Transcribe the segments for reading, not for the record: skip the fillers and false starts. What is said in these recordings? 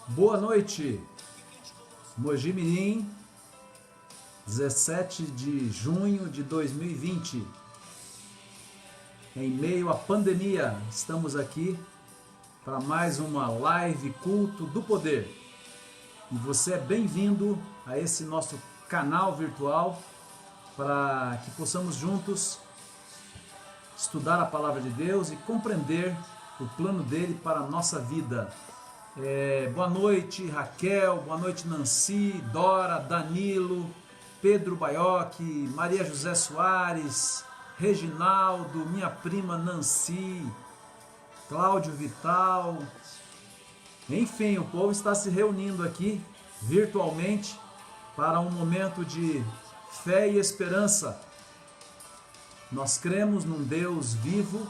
Boa noite, Mogi Mirim, 17 de junho de 2020. Em meio à pandemia, estamos aqui para mais uma live Culto do Poder. E você é bem-vindo a esse nosso canal virtual para que possamos juntos estudar a Palavra de Deus e compreender o plano dele para a nossa vida. Boa noite, Raquel, boa noite, Nancy, Dora, Danilo, Pedro Baioc, Maria José Soares, Reginaldo, minha prima Nancy, Cláudio Vital. Enfim, o povo está se reunindo aqui virtualmente para um momento de fé e esperança. Nós cremos num Deus vivo,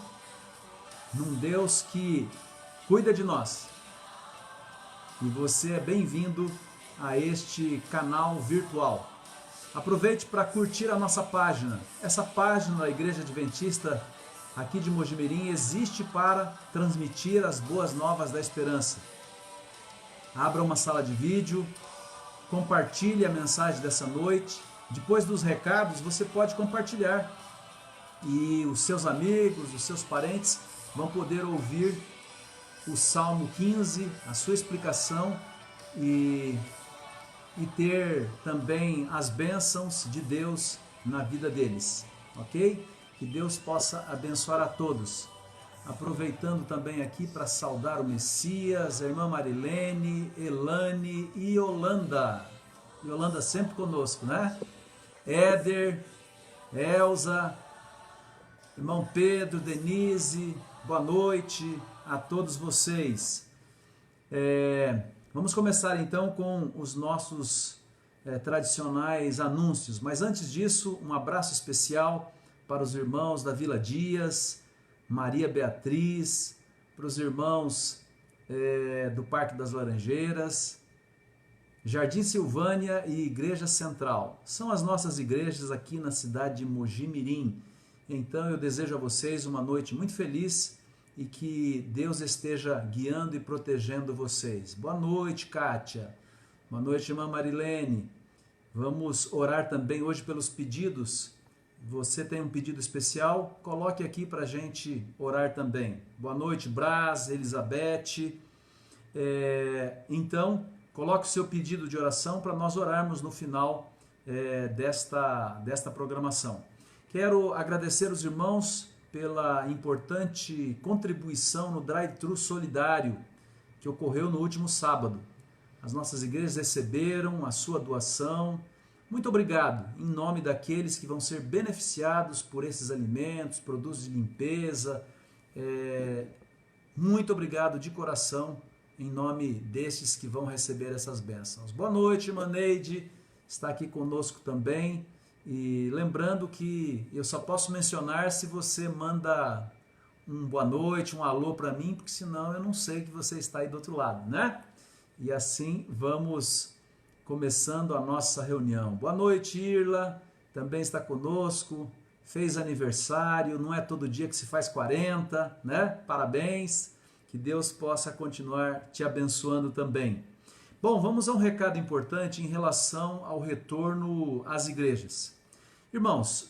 num Deus que cuida de nós. E você é bem-vindo a este canal virtual. Aproveite para curtir a nossa página. Essa página da Igreja Adventista aqui de Mogi Mirim existe para transmitir as boas novas da esperança. Abra uma sala de vídeo, compartilhe a mensagem dessa noite. Depois dos recados, você pode compartilhar. E os seus amigos, os seus parentes vão poder ouvir o Salmo 15, a sua explicação e ter também as bênçãos de Deus na vida deles, ok? Que Deus possa abençoar a todos. Aproveitando também aqui para saudar o Messias, a irmã Marilene, Elane e Yolanda. Yolanda sempre conosco, né? Éder, Elza, irmão Pedro, Denise, boa noite a todos vocês. Vamos começar então com os nossos tradicionais anúncios, mas antes disso, um abraço especial para os irmãos da Vila Dias, Maria Beatriz, para os irmãos do Parque das Laranjeiras, Jardim Silvânia e Igreja Central. São as nossas igrejas aqui na cidade de Mogi Mirim. Então eu desejo a vocês uma noite muito feliz e que Deus esteja guiando e protegendo vocês. Boa noite, Kátia. Boa noite, irmã Marilene. Vamos orar também hoje pelos pedidos. Você tem um pedido especial? Coloque aqui para a gente orar também. Boa noite, Brás, Elizabeth. Então, coloque o seu pedido de oração para nós orarmos no final desta programação. Quero agradecer os irmãos pela importante contribuição no drive-thru solidário que ocorreu no último sábado. As nossas igrejas receberam a sua doação. Muito obrigado, em nome daqueles que vão ser beneficiados por esses alimentos, produtos de limpeza. Muito obrigado de coração, em nome destes que vão receber essas bênçãos. Boa noite, irmã Neide, está aqui conosco também. E lembrando que eu só posso mencionar se você manda um boa noite, um alô para mim, porque senão eu não sei que você está aí do outro lado, né? E assim vamos começando a nossa reunião. Boa noite, Irla, também está conosco, fez aniversário, não é todo dia que se faz 40, né? Parabéns, que Deus possa continuar te abençoando também. Bom, vamos a um recado importante em relação ao retorno às igrejas. Irmãos,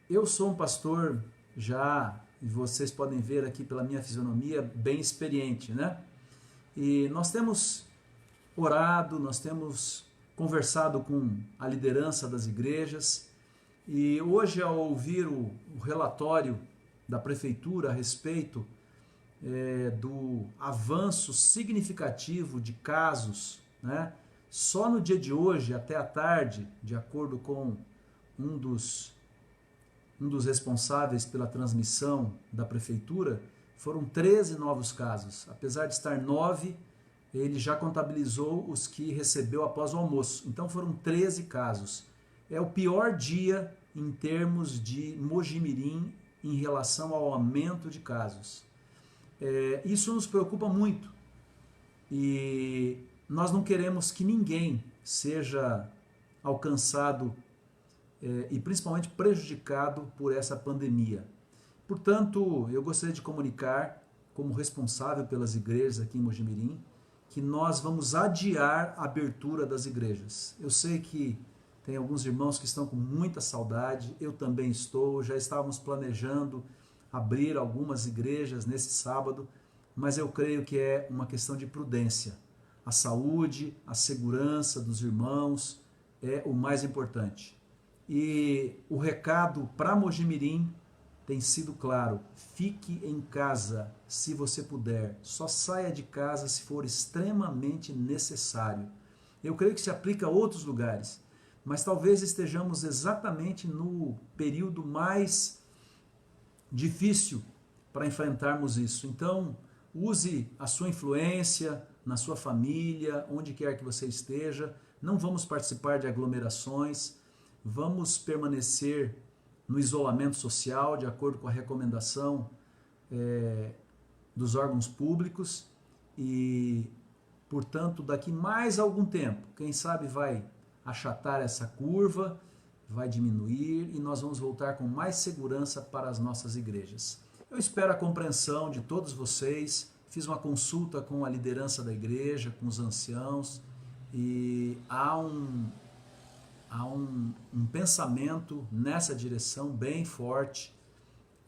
eu sou um pastor já, e vocês podem ver aqui pela minha fisionomia, bem experiente, né? E nós temos orado, nós temos conversado com a liderança das igrejas, e hoje ao ouvir o relatório da prefeitura a respeito do avanço significativo de casos, né? Só no dia de hoje, até a tarde, de acordo com um dos responsáveis pela transmissão da prefeitura, foram 13 novos casos. Apesar de estar 9, ele já contabilizou os que recebeu após o almoço. Então foram 13 casos. É o pior dia em termos de Mogi Mirim em relação ao aumento de casos. Isso nos preocupa muito e nós não queremos que ninguém seja alcançado e principalmente prejudicado por essa pandemia. Portanto, eu gostaria de comunicar como responsável pelas igrejas aqui em Mojimirim, que nós vamos adiar a abertura das igrejas. Eu sei que tem alguns irmãos que estão com muita saudade, eu também estou, já estávamos planejando abrir algumas igrejas nesse sábado, mas eu creio que é uma questão de prudência. A saúde, a segurança dos irmãos é o mais importante. E o recado para Mojimirim tem sido claro: fique em casa se você puder, só saia de casa se for extremamente necessário. Eu creio que se aplica a outros lugares, mas talvez estejamos exatamente no período mais difícil para enfrentarmos isso. Então, use a sua influência na sua família, onde quer que você esteja. Não vamos participar de aglomerações, vamos permanecer no isolamento social, de acordo com a recomendação dos órgãos públicos, e, portanto, daqui mais algum tempo, quem sabe vai achatar essa curva, vai diminuir e nós vamos voltar com mais segurança para as nossas igrejas. Eu espero a compreensão de todos vocês. Fiz uma consulta com a liderança da igreja, com os anciãos, e há um pensamento nessa direção bem forte,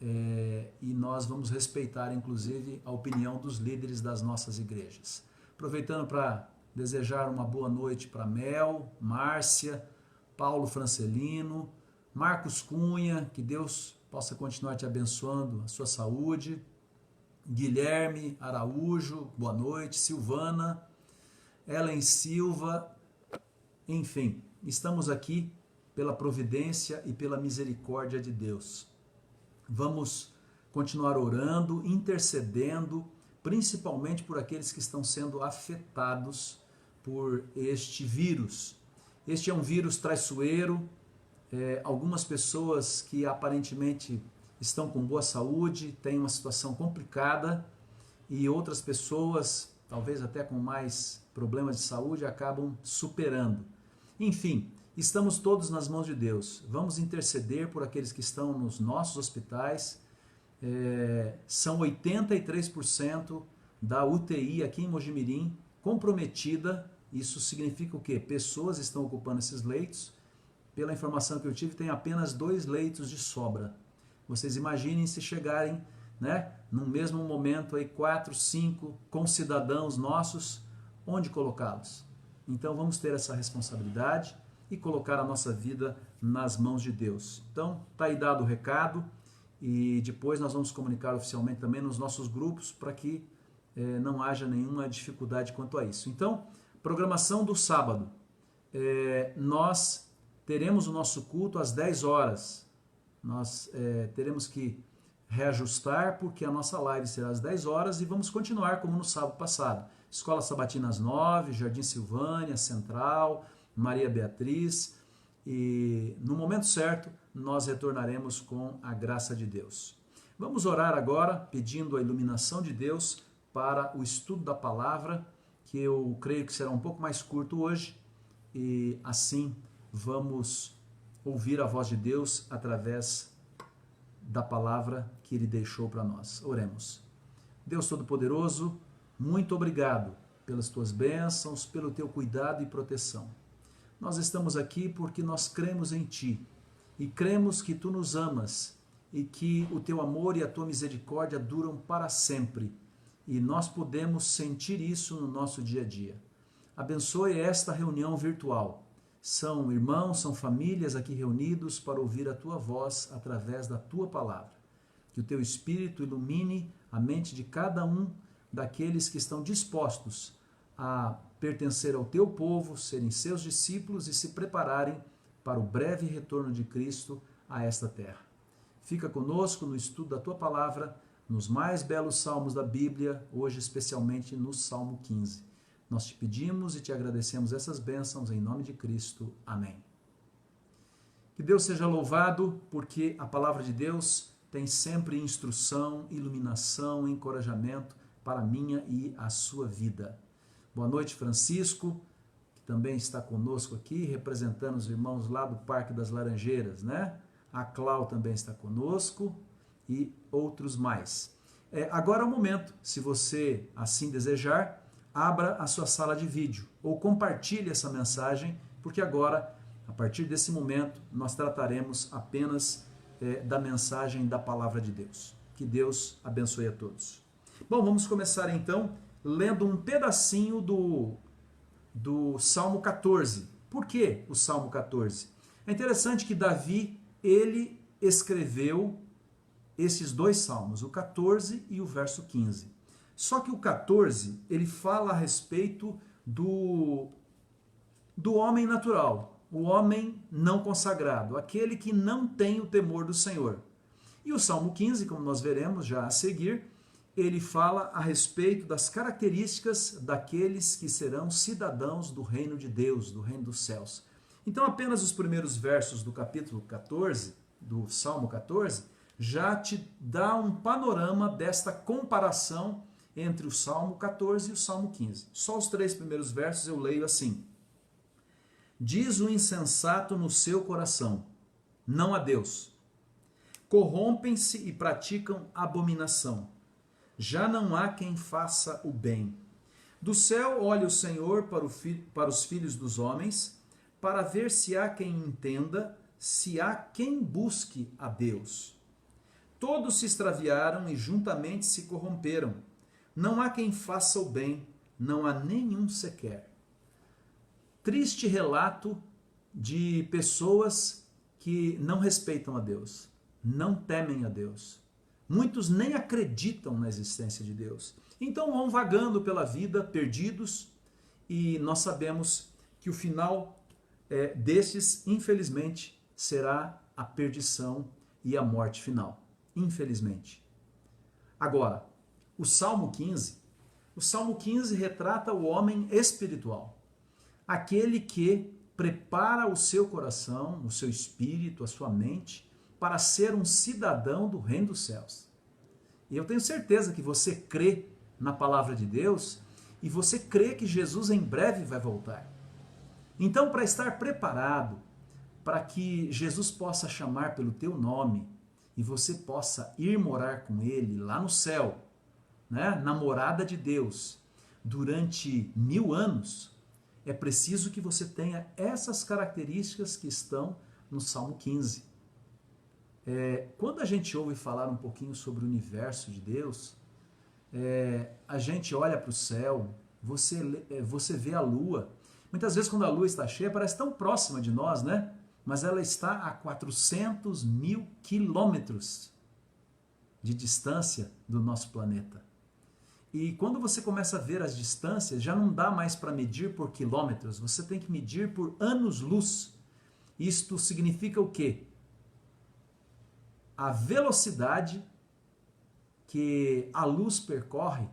e nós vamos respeitar, inclusive, a opinião dos líderes das nossas igrejas. Aproveitando para desejar uma boa noite para Mel, Márcia, Paulo Francelino, Marcos Cunha, que Deus possa continuar te abençoando a sua saúde, Guilherme Araújo, boa noite, Silvana, Ellen Silva, enfim, estamos aqui pela providência e pela misericórdia de Deus. Vamos continuar orando, intercedendo, principalmente por aqueles que estão sendo afetados por este vírus. Este é um vírus traiçoeiro, algumas pessoas que aparentemente estão com boa saúde têm uma situação complicada, e outras pessoas, talvez até com mais problemas de saúde, acabam superando. Enfim, estamos todos nas mãos de Deus. Vamos interceder por aqueles que estão nos nossos hospitais. São 83% da UTI aqui em Mojimirim comprometida. Isso significa o quê? Pessoas estão ocupando esses leitos. Pela informação que eu tive, tem apenas 2 leitos de sobra. Vocês imaginem se chegarem, no mesmo momento, aí 4, 5 concidadãos nossos, onde colocá-los? Então vamos ter essa responsabilidade e colocar a nossa vida nas mãos de Deus. Então, está aí dado o recado, e depois nós vamos comunicar oficialmente também nos nossos grupos, para que não haja nenhuma dificuldade quanto a isso. Então, programação do sábado. Nós teremos o nosso culto às 10 horas. Nós teremos que reajustar, porque a nossa live será às 10 horas e vamos continuar como no sábado passado. Escola Sabatina às 9, Jardim Silvânia, Central, Maria Beatriz, e no momento certo nós retornaremos com a graça de Deus. Vamos orar agora pedindo a iluminação de Deus para o estudo da palavra, que eu creio que será um pouco mais curto hoje, e assim vamos ouvir a voz de Deus através da palavra que Ele deixou para nós. Oremos. Deus Todo-Poderoso, muito obrigado pelas Tuas bênçãos, pelo Teu cuidado e proteção. Nós estamos aqui porque nós cremos em Ti, e cremos que Tu nos amas, e que o Teu amor e a Tua misericórdia duram para sempre, e nós podemos sentir isso no nosso dia a dia. Abençoe esta reunião virtual. São irmãos, são famílias aqui reunidos para ouvir a Tua voz através da Tua palavra. Que o Teu Espírito ilumine a mente de cada um daqueles que estão dispostos a pertencer ao Teu povo, serem Seus discípulos e se prepararem para o breve retorno de Cristo a esta terra. Fica conosco no estudo da Tua palavra, nos mais belos salmos da Bíblia, hoje especialmente no Salmo 15. Nós te pedimos e te agradecemos essas bênçãos em nome de Cristo. Amém. Que Deus seja louvado, porque a palavra de Deus tem sempre instrução, iluminação, encorajamento para a minha e a sua vida. Boa noite, Francisco, que também está conosco aqui, representando os irmãos lá do Parque das Laranjeiras, A Clau também está conosco e outros mais. Agora é o momento, se você assim desejar, abra a sua sala de vídeo ou compartilhe essa mensagem, porque agora, a partir desse momento, nós trataremos apenas da mensagem da palavra de Deus. Que Deus abençoe a todos. Bom, vamos começar então lendo um pedacinho do Salmo 14. Por que o Salmo 14? É interessante que Davi, ele escreveu esses dois salmos, o 14 e o verso 15. Só que o 14, ele fala a respeito do homem natural, o homem não consagrado, aquele que não tem o temor do Senhor. E o Salmo 15, como nós veremos já a seguir, ele fala a respeito das características daqueles que serão cidadãos do reino de Deus, do reino dos céus. Então, apenas os primeiros versos do capítulo 14, do Salmo 14, já te dá um panorama desta comparação entre o Salmo 14 e o Salmo 15. Só os 3 primeiros versos eu leio assim. Diz o insensato no seu coração, não há Deus. Corrompem-se e praticam abominação. Já não há quem faça o bem. Do céu olha o Senhor para os filhos dos homens, para ver se há quem entenda, se há quem busque a Deus. Todos se extraviaram e juntamente se corromperam. Não há quem faça o bem, não há nenhum sequer. Triste relato de pessoas que não respeitam a Deus, não temem a Deus. Muitos nem acreditam na existência de Deus. Então vão vagando pela vida, perdidos, e nós sabemos que o final destes, infelizmente, será a perdição e a morte final. Infelizmente. Agora, o Salmo 15 retrata o homem espiritual. Aquele que prepara o seu coração, o seu espírito, a sua mente, para ser um cidadão do reino dos céus. E eu tenho certeza que você crê na palavra de Deus e você crê que Jesus em breve vai voltar. Então, para estar preparado, para que Jesus possa chamar pelo teu nome e você possa ir morar com ele lá no céu, né, na morada de Deus, durante 1000 anos, é preciso que você tenha essas características que estão no Salmo 15. Quando a gente ouve falar um pouquinho sobre o universo de Deus, a gente olha para o céu, você vê a lua. Muitas vezes quando a lua está cheia, parece tão próxima de nós, né? Mas ela está a 400 mil quilômetros de distância do nosso planeta. E quando você começa a ver as distâncias, já não dá mais para medir por quilômetros, você tem que medir por anos-luz. Isto significa o quê? A velocidade que a luz percorre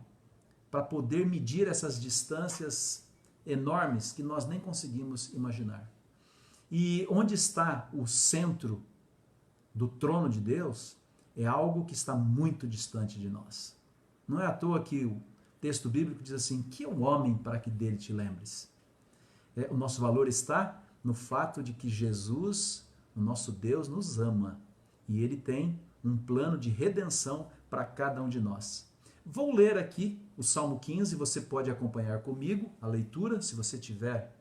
para poder medir essas distâncias enormes que nós nem conseguimos imaginar. E onde está o centro do trono de Deus é algo que está muito distante de nós. Não é à toa que o texto bíblico diz assim, que é o homem para que dele te lembres? O nosso valor está no fato de que Jesus, o nosso Deus, nos ama. E ele tem um plano de redenção para cada um de nós. Vou ler aqui o Salmo 15, você pode acompanhar comigo a leitura, se você tiver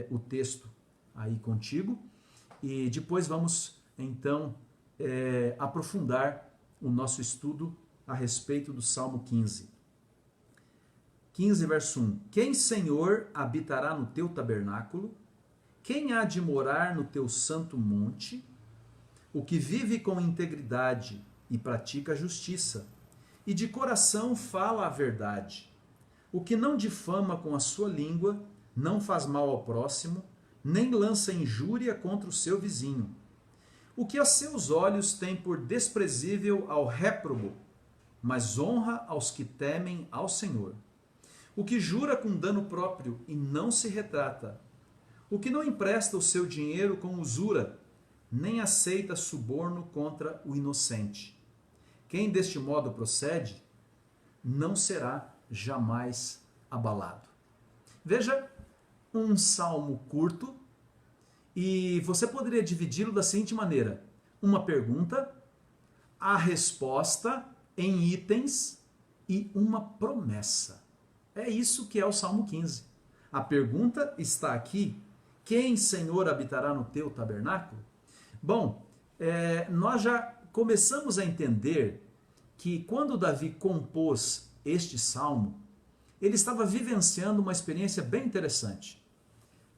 o texto aí contigo. E depois vamos, então, aprofundar o nosso estudo a respeito do Salmo 15. 15, verso 1. Quem, Senhor, habitará no teu tabernáculo? Quem há de morar no teu santo monte? O que vive com integridade e pratica a justiça, e de coração fala a verdade. O que não difama com a sua língua, não faz mal ao próximo, nem lança injúria contra o seu vizinho. O que a seus olhos tem por desprezível ao réprobo, mas honra aos que temem ao Senhor. O que jura com dano próprio e não se retrata. O que não empresta o seu dinheiro com usura, nem aceita suborno contra o inocente. Quem deste modo procede, não será jamais abalado. Veja, um salmo curto, e você poderia dividi-lo da seguinte maneira: uma pergunta, a resposta em itens, e uma promessa. É isso que é o Salmo 15. A pergunta está aqui: quem, Senhor, habitará no teu tabernáculo? Bom, nós já começamos a entender que quando Davi compôs este salmo, ele estava vivenciando uma experiência bem interessante.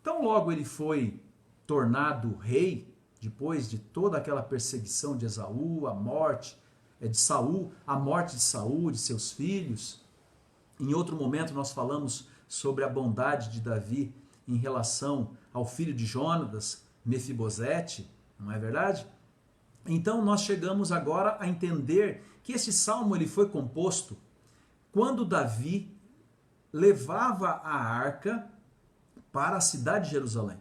Tão logo ele foi tornado rei, depois de toda aquela perseguição de Esaú, a morte de Saul, a morte de Saul, de seus filhos. Em outro momento nós falamos sobre a bondade de Davi em relação ao filho de Jonatas, Mefibosete, não é verdade? Então nós chegamos agora a entender que esse salmo ele foi composto quando Davi levava a arca para a cidade de Jerusalém.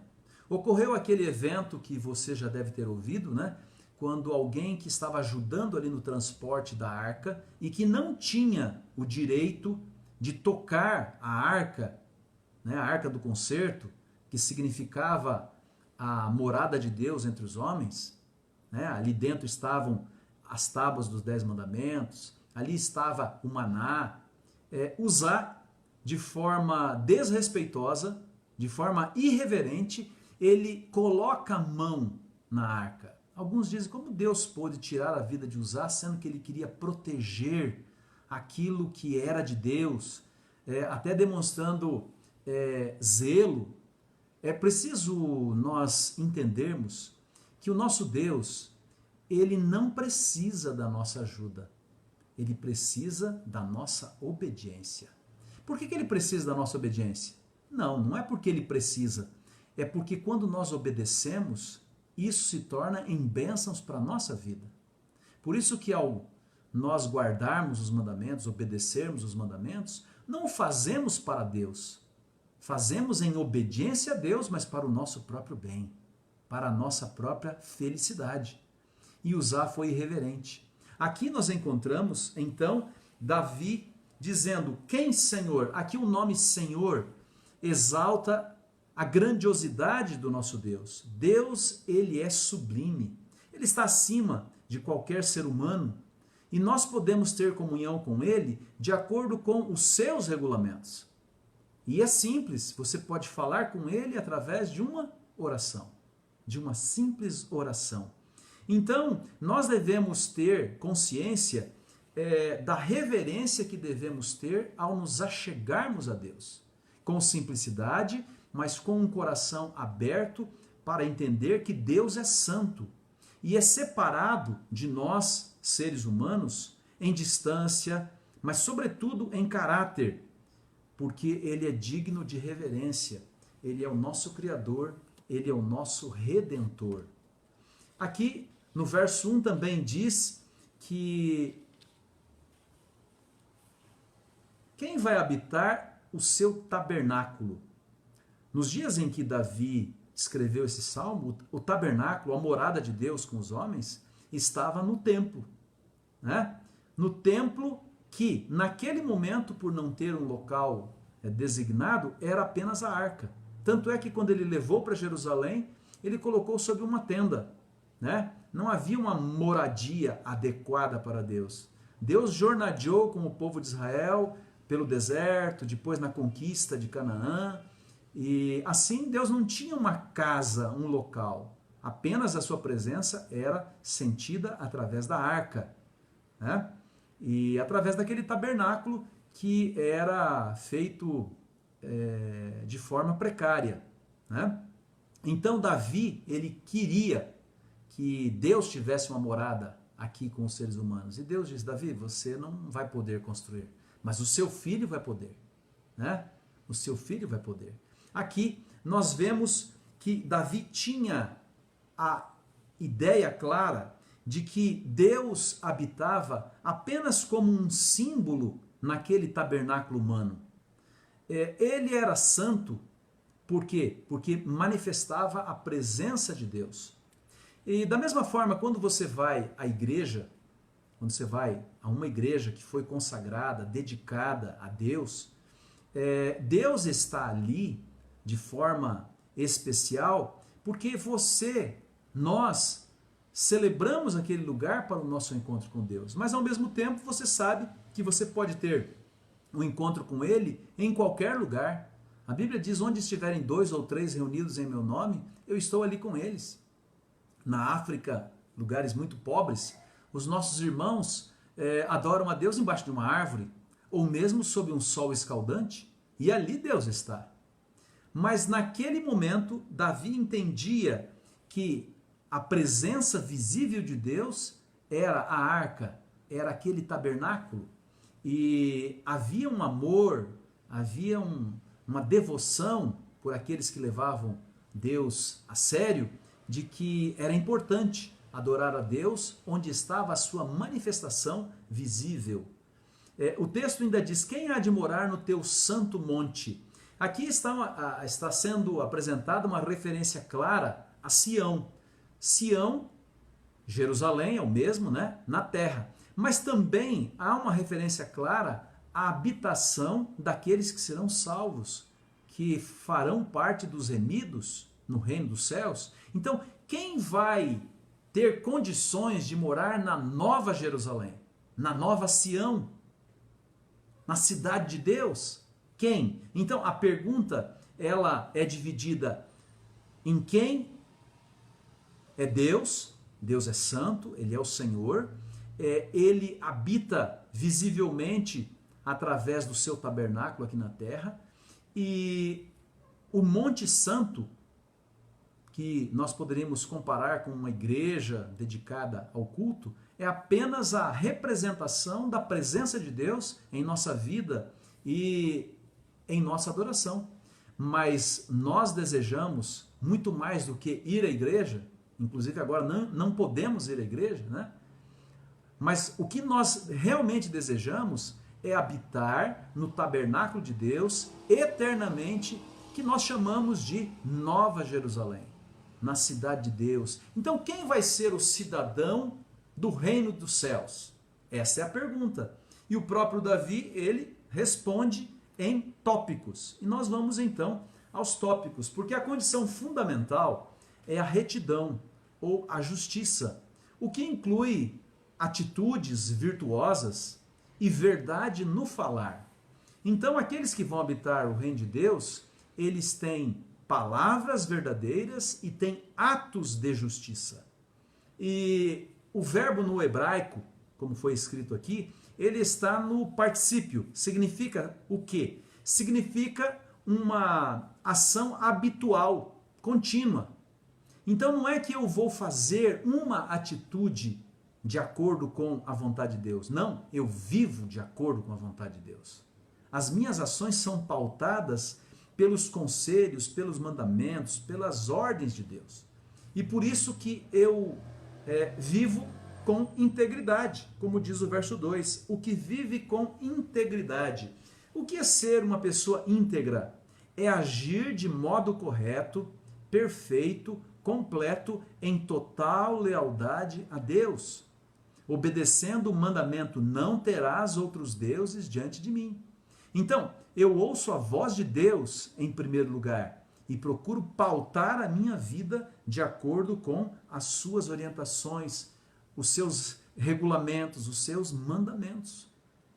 Ocorreu aquele evento que você já deve ter ouvido, né? Quando alguém que estava ajudando ali no transporte da arca e que não tinha o direito de tocar a arca, né? A arca do concerto, que significava a morada de Deus entre os homens, né? Ali dentro estavam as tábuas dos 10 mandamentos, ali estava o maná. Usar de forma desrespeitosa, de forma irreverente, ele coloca a mão na arca. Alguns dizem como Deus pôde tirar a vida de Uzá, sendo que ele queria proteger aquilo que era de Deus, até demonstrando zelo. É preciso nós entendermos que o nosso Deus, ele não precisa da nossa ajuda, ele precisa da nossa obediência. Por que ele precisa da nossa obediência? Não é porque ele precisa, é porque quando nós obedecemos, isso se torna em bênçãos para a nossa vida. Por isso que ao nós guardarmos os mandamentos, obedecermos os mandamentos, não o fazemos para Deus. Fazemos em obediência a Deus, mas para o nosso próprio bem, para a nossa própria felicidade. E Uzá foi irreverente. Aqui nós encontramos, então, Davi dizendo, quem Senhor? Aqui o nome Senhor exalta a grandiosidade do nosso Deus. Deus, ele é sublime. Ele está acima de qualquer ser humano e nós podemos ter comunhão com ele de acordo com os seus regulamentos. E é simples, você pode falar com ele através de uma oração, de uma simples oração. Então, nós devemos ter consciência da reverência que devemos ter ao nos achegarmos a Deus. Com simplicidade, mas com um coração aberto para entender que Deus é santo e é separado de nós, seres humanos, em distância, mas sobretudo em caráter, porque ele é digno de reverência. Ele é o nosso Criador, ele é o nosso Redentor. Aqui no verso 1 também diz que quem vai habitar o seu tabernáculo? Nos dias em que Davi escreveu esse salmo, o tabernáculo, a morada de Deus com os homens, estava no templo, né? No templo que, naquele momento, por não ter um local designado, era apenas a arca. Tanto é que quando ele levou para Jerusalém, ele colocou sobre uma tenda, né? Não havia uma moradia adequada para Deus. Deus jornadeou com o povo de Israel pelo deserto, depois na conquista de Canaã, e assim Deus não tinha uma casa, um local. Apenas a sua presença era sentida através da arca, né? E através daquele tabernáculo que era feito de forma precária, né? Então Davi, ele queria que Deus tivesse uma morada aqui com os seres humanos. E Deus diz, Davi, você não vai poder construir, mas o seu filho vai poder, né? O seu filho vai poder. Aqui nós vemos que Davi tinha a ideia clara de que Deus habitava apenas como um símbolo naquele tabernáculo humano. Ele era santo, por quê? Porque manifestava a presença de Deus. E da mesma forma, quando você vai à igreja, quando você vai a uma igreja que foi consagrada, dedicada a Deus, Deus está ali de forma especial porque nós celebramos aquele lugar para o nosso encontro com Deus. Mas ao mesmo tempo você sabe que você pode ter um encontro com Ele em qualquer lugar. A Bíblia diz, onde estiverem 2 ou 3 reunidos em meu nome, eu estou ali com eles. Na África, lugares muito pobres, os nossos irmãos adoram a Deus embaixo de uma árvore, ou mesmo sob um sol escaldante, e ali Deus está. Mas naquele momento, Davi entendia que a presença visível de Deus era a arca, era aquele tabernáculo, e havia um amor, havia uma devoção por aqueles que levavam Deus a sério, de que era importante adorar a Deus onde estava a sua manifestação visível. O texto ainda diz, quem há de morar no teu santo monte? Aqui está sendo apresentada uma referência clara a Sião. Sião, Jerusalém é o mesmo, né? Na terra. Mas também há uma referência clara à habitação daqueles que serão salvos, que farão parte dos remidos no reino dos céus. Então, quem vai ter condições de morar na nova Jerusalém, na nova Sião, na cidade de Deus? Quem? Então, a pergunta, ela é dividida em quem é Deus. Deus é santo, Ele é o Senhor, Ele habita visivelmente através do seu tabernáculo aqui na terra, e o Monte Santo, que nós poderíamos comparar com uma igreja dedicada ao culto, é apenas a representação da presença de Deus em nossa vida e em nossa adoração. Mas nós desejamos muito mais do que ir à igreja, inclusive agora não podemos ir à igreja, né? Mas o que nós realmente desejamos é habitar no tabernáculo de Deus eternamente, que nós chamamos de Nova Jerusalém, na cidade de Deus. Então, quem vai ser o cidadão do reino dos céus? Essa é a pergunta. E o próprio Davi, ele responde em tópicos. E nós vamos então aos tópicos, porque a condição fundamental é a retidão ou a justiça, o que inclui atitudes virtuosas e verdade no falar. Então, aqueles que vão habitar o reino de Deus, eles têm palavras verdadeiras e têm atos de justiça. E o verbo no hebraico, como foi escrito aqui, ele está no particípio. Significa o quê? Significa uma ação habitual, contínua. Então não é que eu vou fazer uma atitude de acordo com a vontade de Deus. Não, eu vivo de acordo com a vontade de Deus. As minhas ações são pautadas pelos conselhos, pelos mandamentos, pelas ordens de Deus. E por isso que eu vivo com integridade, como diz o verso 2, o que vive com integridade. O que é ser uma pessoa íntegra? É agir de modo correto, perfeito, completo, em total lealdade a Deus, obedecendo o mandamento, não terás outros deuses diante de mim. Então, eu ouço a voz de Deus em primeiro lugar e procuro pautar a minha vida de acordo com as suas orientações, os seus regulamentos, os seus mandamentos.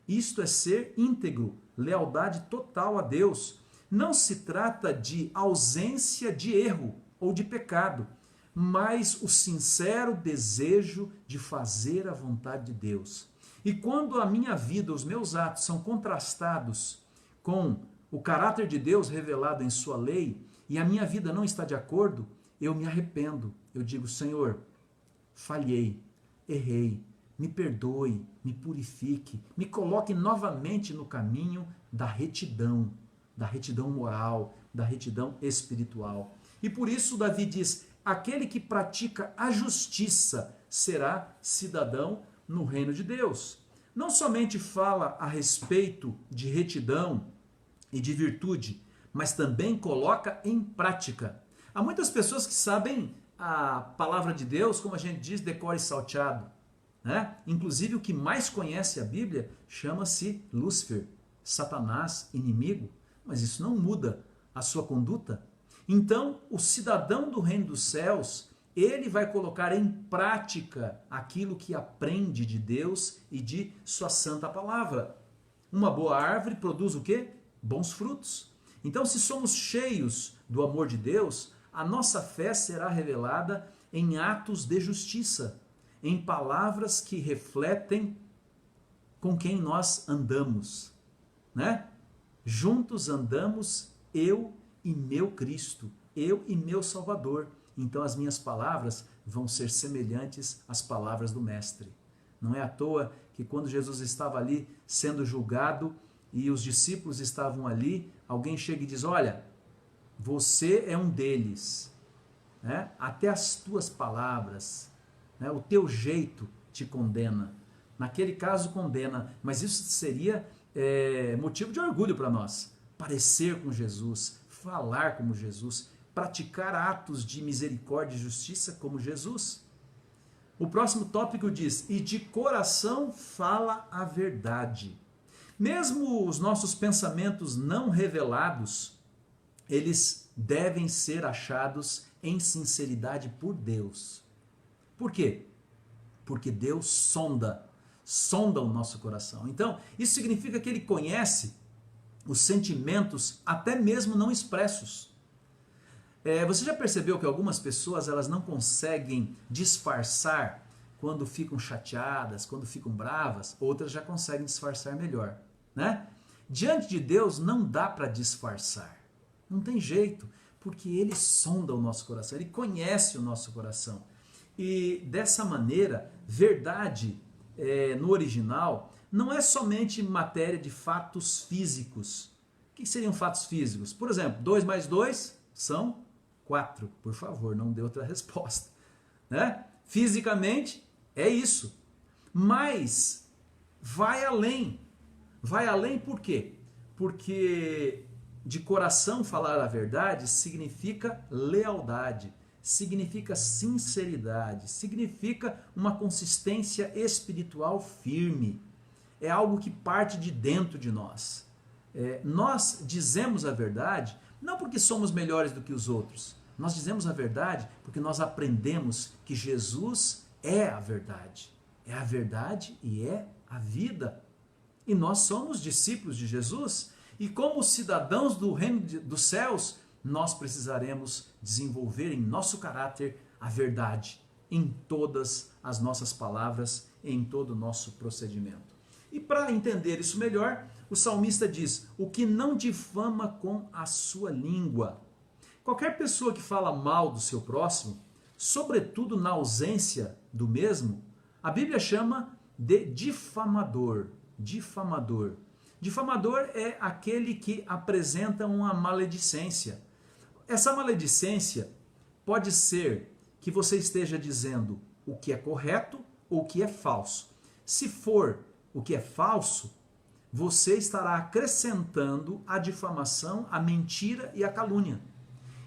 Isto é ser íntegro, lealdade total a Deus. Não se trata de ausência de erro ou de pecado, mas o sincero desejo de fazer a vontade de Deus. E quando a minha vida, os meus atos são contrastados com o caráter de Deus revelado em sua lei, e a minha vida não está de acordo, eu me arrependo. Eu digo, Senhor, falhei, errei, me perdoe, me purifique, me coloque novamente no caminho da retidão moral, da retidão espiritual. E por isso Davi diz, aquele que pratica a justiça será cidadão no reino de Deus. Não somente fala a respeito de retidão e de virtude, mas também coloca em prática. Há muitas pessoas que sabem a palavra de Deus, como a gente diz, decore salteado, né? Inclusive o que mais conhece a Bíblia chama-se Lúcifer, Satanás, inimigo, mas isso não muda a sua conduta. Então, o cidadão do reino dos céus, ele vai colocar em prática aquilo que aprende de Deus e de sua santa palavra. Uma boa árvore produz o quê? Bons frutos. Então, se somos cheios do amor de Deus, a nossa fé será revelada em atos de justiça, em palavras que refletem com quem nós andamos, né? Juntos andamos eu e meu Cristo, eu e meu Salvador. Então as minhas palavras vão ser semelhantes às palavras do Mestre. Não é à toa que quando Jesus estava ali sendo julgado e os discípulos estavam ali, alguém chega e diz, olha, você é um deles, né? Até as tuas palavras, né? O teu jeito te condena. Naquele caso condena, mas isso seria motivo de orgulho para nós. Parecer com Jesus, falar como Jesus, praticar atos de misericórdia e justiça como Jesus. O próximo tópico diz, e de coração fala a verdade. Mesmo os nossos pensamentos não revelados, eles devem ser achados em sinceridade por Deus. Por quê? Porque Deus sonda o nosso coração. Então, isso significa que ele conhece os sentimentos até mesmo não expressos. Você já percebeu que algumas pessoas elas não conseguem disfarçar quando ficam chateadas, quando ficam bravas? Outras já conseguem disfarçar melhor, né? Diante de Deus não dá para disfarçar. Não tem jeito, porque ele sonda o nosso coração, ele conhece o nosso coração. E dessa maneira, verdade no original não é somente matéria de fatos físicos. O que seriam fatos físicos? Por exemplo, 2 mais 2 são 4. Por favor, não dê outra resposta, né? Fisicamente é isso. Mas vai além. Vai além por quê? Porque de coração falar a verdade significa lealdade, significa sinceridade, significa uma consistência espiritual firme. É algo que parte de dentro de nós. Nós dizemos a verdade não porque somos melhores do que os outros. Nós dizemos a verdade porque nós aprendemos que Jesus é a verdade. É a verdade e é a vida. E nós somos discípulos de Jesus. E como cidadãos do reino dos céus, nós precisaremos desenvolver em nosso caráter a verdade em todas as nossas palavras, em todo o nosso procedimento. E para entender isso melhor, o salmista diz, o que não difama com a sua língua. Qualquer pessoa que fala mal do seu próximo, sobretudo na ausência do mesmo, a Bíblia chama de difamador. Difamador. Difamador é aquele que apresenta uma maledicência. Essa maledicência pode ser que você esteja dizendo o que é correto ou o que é falso. Se for o que é falso, você estará acrescentando a difamação, a mentira e a calúnia.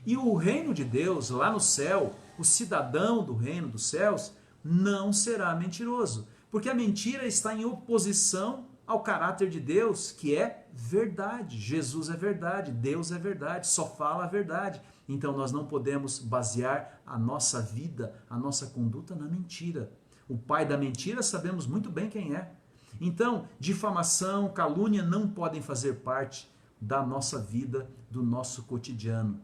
E o reino de Deus, lá no céu, o cidadão do reino dos céus, não será mentiroso. Porque a mentira está em oposição ao caráter de Deus, que é verdade. Jesus é verdade, Deus é verdade, só fala a verdade. Então nós não podemos basear a nossa vida, a nossa conduta na mentira. O pai da mentira sabemos muito bem quem é. Então, difamação, calúnia não podem fazer parte da nossa vida, do nosso cotidiano.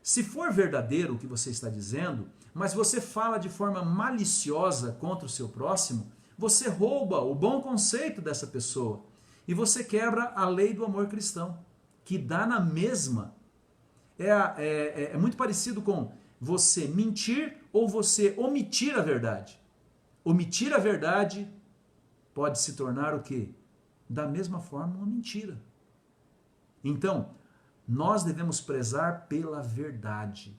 Se for verdadeiro o que você está dizendo, mas você fala de forma maliciosa contra o seu próximo, você rouba o bom conceito dessa pessoa e você quebra a lei do amor cristão, que dá na mesma. É muito parecido com você mentir ou você omitir a verdade. Omitir a verdade pode se tornar o quê? Da mesma forma, uma mentira. Então, nós devemos prezar pela verdade.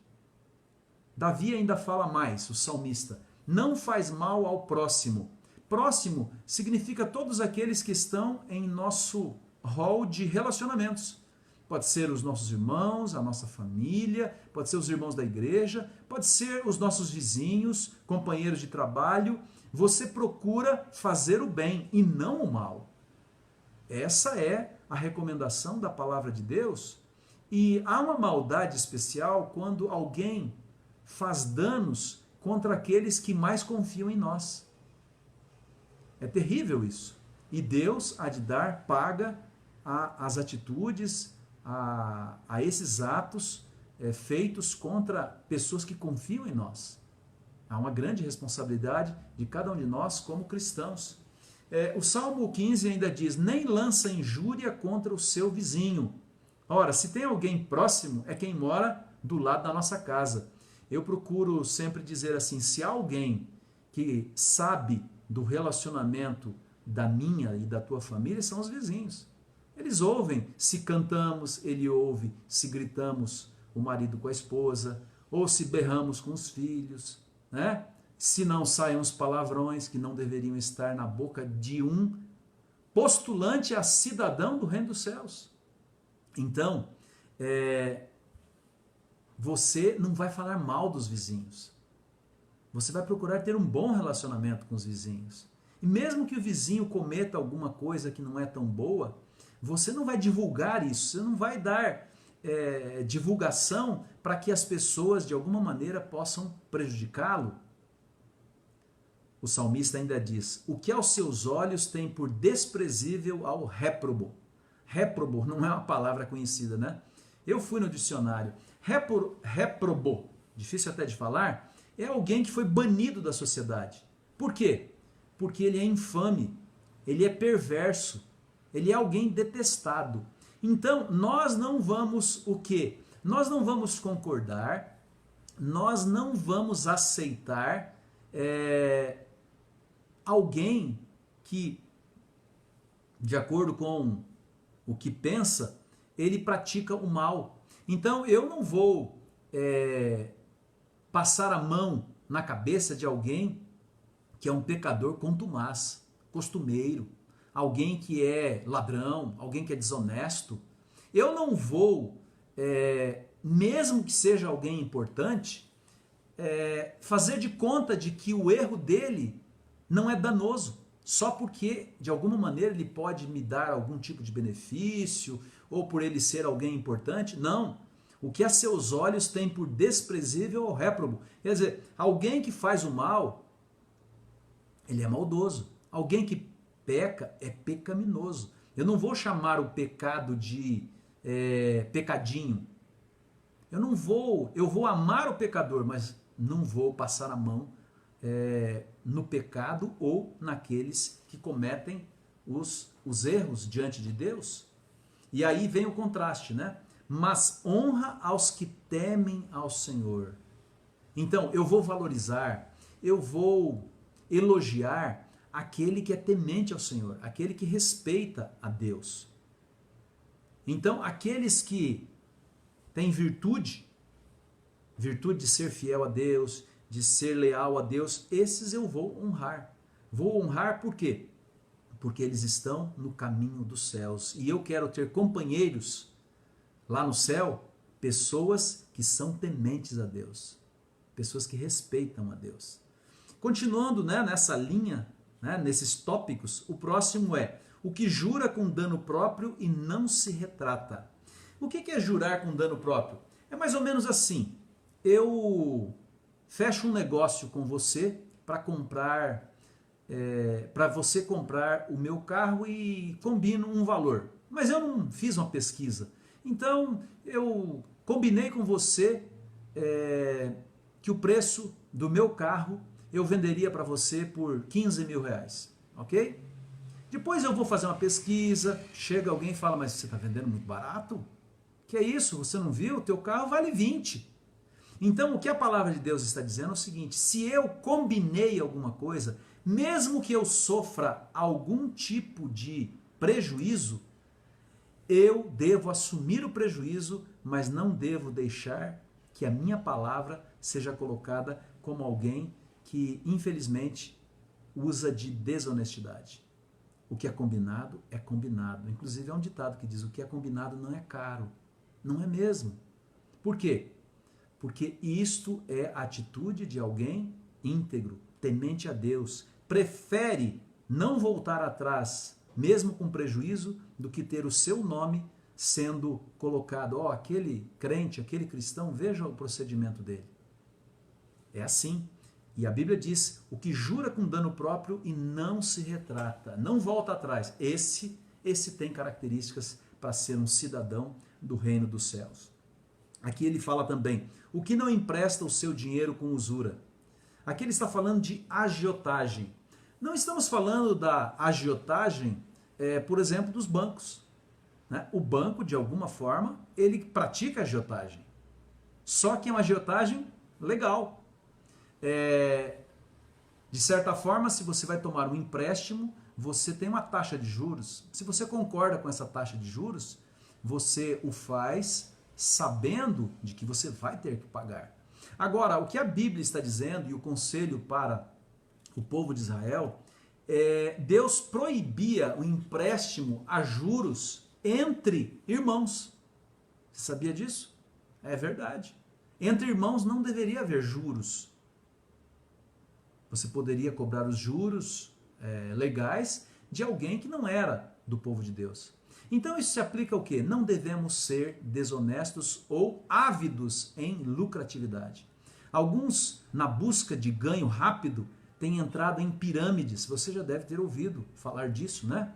Davi ainda fala mais, o salmista, não faz mal ao próximo. Próximo significa todos aqueles que estão em nosso rol de relacionamentos. Pode ser os nossos irmãos, a nossa família, pode ser os irmãos da igreja, pode ser os nossos vizinhos, companheiros de trabalho. Você procura fazer o bem e não o mal. Essa é a recomendação da palavra de Deus. E há uma maldade especial quando alguém faz danos contra aqueles que mais confiam em nós. É terrível isso. E Deus há de dar paga às atitudes, a esses atos feitos contra pessoas que confiam em nós. Há uma grande responsabilidade de cada um de nós como cristãos. O Salmo 15 ainda diz: nem lança injúria contra o seu vizinho. Ora, se tem alguém próximo, é quem mora do lado da nossa casa. Eu procuro sempre dizer assim, se há alguém que sabe do relacionamento da minha e da tua família, são os vizinhos. Eles ouvem se cantamos, ele ouve se gritamos o marido com a esposa, ou se berramos com os filhos, né? Se não saem os palavrões que não deveriam estar na boca de um postulante a cidadão do reino dos céus. Então, você não vai falar mal dos vizinhos. Você vai procurar ter um bom relacionamento com os vizinhos. E mesmo que o vizinho cometa alguma coisa que não é tão boa, você não vai divulgar isso, você não vai dar divulgação para que as pessoas de alguma maneira possam prejudicá-lo. O salmista ainda diz: o que aos seus olhos tem por desprezível ao réprobo. Réprobo não é uma palavra conhecida, né? Eu fui no dicionário. Réprobo, difícil até de falar, é alguém que foi banido da sociedade. Por quê? Porque ele é infame, ele é perverso, ele é alguém detestado. Então, nós não vamos o quê? Nós não vamos concordar, nós não vamos aceitar alguém que, de acordo com o que pensa, ele pratica o mal. Então, eu não vou passar a mão na cabeça de alguém que é um pecador contumaz, costumeiro, alguém que é ladrão, alguém que é desonesto. Eu não vou, mesmo que seja alguém importante, fazer de conta de que o erro dele não é danoso, só porque de alguma maneira ele pode me dar algum tipo de benefício, ou por ele ser alguém importante. Não. O que a seus olhos tem por desprezível ao réprobo. Quer dizer, alguém que faz o mal, ele é maldoso. Alguém que peca é pecaminoso. Eu não vou chamar o pecado de pecadinho. Eu vou amar o pecador, mas não vou passar a mão no pecado ou naqueles que cometem os erros diante de Deus. E aí vem o contraste, né? Mas honra aos que temem ao Senhor. Então, eu vou valorizar, eu vou elogiar aquele que é temente ao Senhor, aquele que respeita a Deus. Então, aqueles que têm virtude de ser fiel a Deus, de ser leal a Deus, esses eu vou honrar. Vou honrar por quê? Porque eles estão no caminho dos céus. E eu quero ter companheiros lá no céu, pessoas que são tementes a Deus, pessoas que respeitam a Deus. Continuando, né, nessa linha, né, nesses tópicos, o próximo é o que jura com dano próprio e não se retrata. O que é jurar com dano próprio? É mais ou menos assim: eu fecho um negócio com você para você comprar o meu carro e combino um valor, mas eu não fiz uma pesquisa. Então, eu combinei com você que o preço do meu carro eu venderia para você por 15 mil reais, ok? Depois eu vou fazer uma pesquisa, chega alguém e fala: mas você está vendendo muito barato? Que é isso? Você não viu? O teu carro vale 20. Então, o que a palavra de Deus está dizendo é o seguinte: se eu combinei alguma coisa, mesmo que eu sofra algum tipo de prejuízo, eu devo assumir o prejuízo, mas não devo deixar que a minha palavra seja colocada como alguém que, infelizmente, usa de desonestidade. O que é combinado é combinado. Inclusive, é um ditado que diz: o que é combinado não é caro. Não é mesmo. Por quê? Porque isto é a atitude de alguém íntegro, temente a Deus, prefere não voltar atrás, mesmo com prejuízo, do que ter o seu nome sendo colocado. Ó, aquele crente, aquele cristão, veja o procedimento dele. É assim. E a Bíblia diz, o que jura com dano próprio e não se retrata, não volta atrás, esse tem características para ser um cidadão do reino dos céus. Aqui ele fala também, o que não empresta o seu dinheiro com usura. Aqui ele está falando de agiotagem. Não estamos falando da agiotagem, por exemplo, dos bancos. Né? O banco, de alguma forma, ele pratica agiotagem. Só que é uma agiotagem legal. De certa forma, se você vai tomar um empréstimo, você tem uma taxa de juros. Se você concorda com essa taxa de juros, você o faz sabendo de que você vai ter que pagar. Agora, o que a Bíblia está dizendo e o conselho para o povo de Israel, Deus proibia o empréstimo a juros entre irmãos. Você sabia disso? É verdade. Entre irmãos não deveria haver juros. Você poderia cobrar os juros legais de alguém que não era do povo de Deus. Então isso se aplica ao quê? Não devemos ser desonestos ou ávidos em lucratividade. Alguns, na busca de ganho rápido, têm entrado em pirâmides. Você já deve ter ouvido falar disso, né?